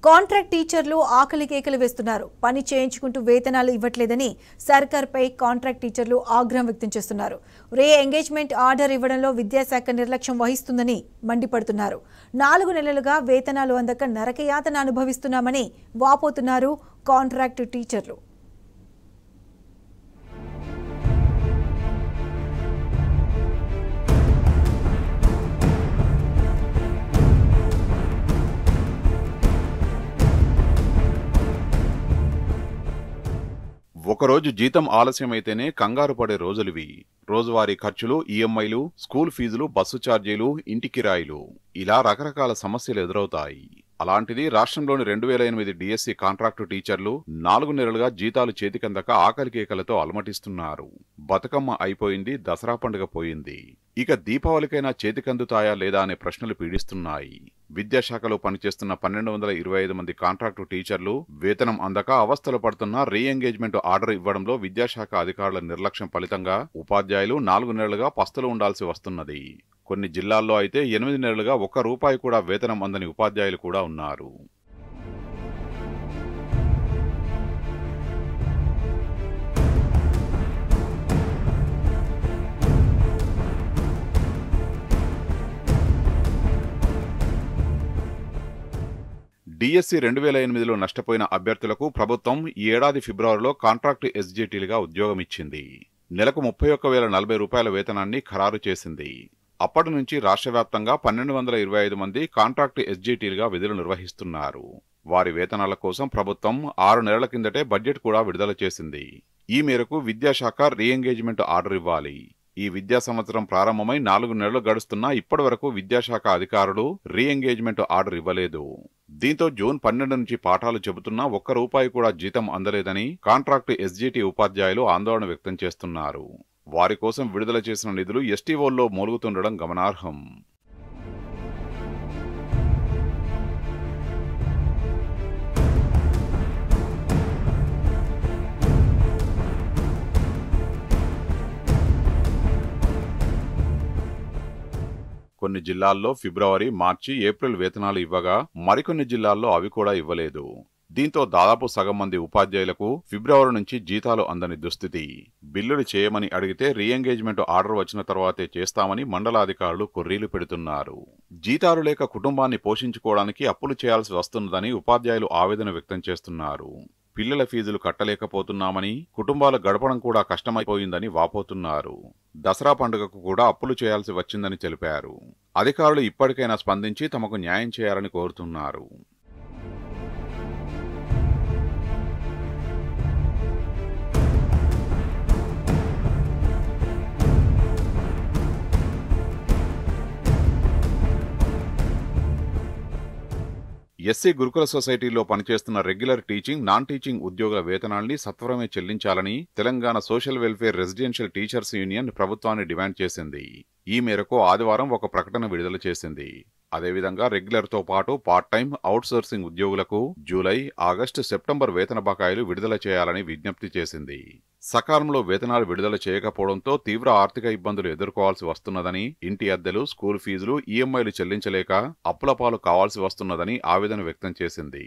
Contract టీచర్లు ఆకలి కేకలు వేస్తున్నారు. పని చేయించుకుంటూ వేతనాలు ఇవ్వట్లేదని సర్కార్పై కాంట్రాక్ట్ టీచర్లు ఆగ్రహం వ్యక్తం చేస్తున్నారు. రీ ఎంగేజ్మెంట్ ఆర్డర్ ఇవ్వడంలో విద్యాశాఖ నిర్లక్ష్యం వహిస్తుందని మండిపడుతున్నారు. 4 నెలలుగా వేతనాలు అందక నరకయాతన అనుభవిస్తున్నామని వాపోతున్నారు కాంట్రాక్ట్ టీచర్లు. ఒకరోజు జీతం ఆలస్యమైతేనే కంగారు పడే రోజులివి. రోజువారీ ఖర్చులు, ఈఎంఐలు, స్కూల్ ఫీజులు, బస్సు ఛార్జీలు, ఇంటి కిరాయిలు ఇలా రకరకాల సమస్యలు ఎదురవుతాయి. అలాంటిది రాష్ట్రంలోని 2008 డిఎస్సి కాంట్రాక్టు టీచర్లు 4 నెలలుగా జీతాలు చేతికందక ఆకలి కేకలతో అలమటిస్తున్నారు. బతుకమ్మ అయిపోయింది, దసరా పండుగ పోయింది. ఇక దీపావళికైనా చేతికందుతాయా లేదా అనే ప్రశ్నలు పీడిస్తున్నాయి. విద్యాశాఖలో పనిచేస్తున్న 1225 మంది కాంట్రాక్టు టీచర్లు వేతనం అందక అవస్థలు పడుతున్న రీ ఎంగేజ్మెంట్ ఆర్డర్ ఇవ్వడంలో విద్యాశాఖ అధికారుల నిర్లక్ష్యం ఫలితంగా ఉపాధ్యాయులు 4 నెలలుగా పస్తులు ఉండాల్సి వస్తున్నది. కొన్ని జిల్లాల్లో అయితే 8 నెలలుగా ₹1 కూడా వేతనం అందని ఉపాధ్యాయులు కూడా ఉన్నారు. డిఎస్సి 2008లో నష్టపోయిన అభ్యర్థులకు ప్రభుత్వం ఈ ఏడాది ఫిబ్రవరిలో కాంట్రాక్టు ఎస్జిటిలుగా ఉద్యోగమిచ్చింది. నెలకు ₹30,040 వేతనాన్ని ఖరారు చేసింది. అప్పటి నుంచి రాష్ట్ర వ్యాప్తంగా 1225 మంది కాంట్రాక్టు ఎస్జిటిలుగా విధులు నిర్వహిస్తున్నారు. వారి వేతనాల కోసం ప్రభుత్వం 6 నెలల కిందటే బడ్జెట్ కూడా విడుదల చేసింది. ఈ మేరకు విద్యాశాఖ రీ ఎంగేజ్మెంట్ ఆర్డర్ ఇవ్వాలి. ఈ విద్యా సంవత్సరం ప్రారంభమై 4 నెలలు గడుస్తున్నా ఇప్పటి వరకు విద్యాశాఖ అధికారులు రీ ఎంగేజ్మెంట్ ఆర్డర్ ఇవ్వలేదు. దీంతో జూన్ 12 నుంచి పాఠాలు చెబుతున్నా ₹1 కూడా జీతం అందలేదని కాంట్రాక్టు ఎస్జిటి ఉపాధ్యాయులు ఆందోళన వ్యక్తం చేస్తున్నారు. వారి కోసం విడుదల చేసిన నిధులు ఎస్టీఓల్లో మూలుగుతుండడం గమనార్హం. కొన్ని జిల్లాల్లో ఫిబ్రవరి, మార్చి, ఏప్రిల్ వేతనాలు ఇవ్వగా మరికొన్ని జిల్లాల్లో అవి కూడా ఇవ్వలేదు. దీంతో దాదాపు సగం మంది ఉపాధ్యాయులకు ఫిబ్రవరి నుంచి జీతాలు అందని దుస్థితి. బిల్లులు చేయమని అడిగితే రీ ఎంగేజ్మెంట్ ఆర్డర్ వచ్చిన తర్వాతే చేస్తామని మండలాధికారులు కొర్రీలు పెడుతున్నారు. జీతాలు లేక కుటుంబాన్ని పోషించుకోవడానికి అప్పులు చేయాల్సి వస్తున్నదని ఉపాధ్యాయులు ఆవేదన వ్యక్తం చేస్తున్నారు. పిల్లల ఫీజులు కట్టలేకపోతున్నామని, కుటుంబాలు గడపడం కూడా కష్టమైపోయిందని వాపోతున్నారు. దసరా పండుగకు కూడా అప్పులు చేయాల్సి వచ్చిందని తెలిపారు. అధికారులు ఇప్పటికైనా స్పందించి తమకు న్యాయం చేయాలని కోరుతున్నారు. ఎస్సీ గురుకుల సొసైటీలో పనిచేస్తున్న రెగ్యులర్ టీచింగ్, నాన్ టీచింగ్ ఉద్యోగుల వేతనాల్ని సత్వరమే చెల్లించాలని Telangana social welfare residential teachers union ప్రభుత్వాన్ని డిమాండ్ చేసింది. ఈ మేరకు ఆదివారం ఒక ప్రకటన విడుదల చేసింది. అదేవిధంగా రెగ్యులర్తో పాటు పార్ట్ టైం, అవుట్ సోర్సింగ్ ఉద్యోగులకు జూలై, ఆగస్టు, సెప్టెంబర్ వేతన బకాయిలు విడుదల చేయాలని విజ్ఞప్తి చేసింది. సకాలంలో వేతనాలు విడుదల చేయకపోవడంతో తీవ్ర ఆర్థిక ఇబ్బందులు ఎదుర్కోవాల్సి వస్తున్నదని, ఇంటి అద్దెలు, స్కూల్ ఫీజులు, ఈఎంఐలు చెల్లించలేక అప్పుల పాలు కావాల్సి వస్తున్నదని ఆవేదన వ్యక్తం చేసింది.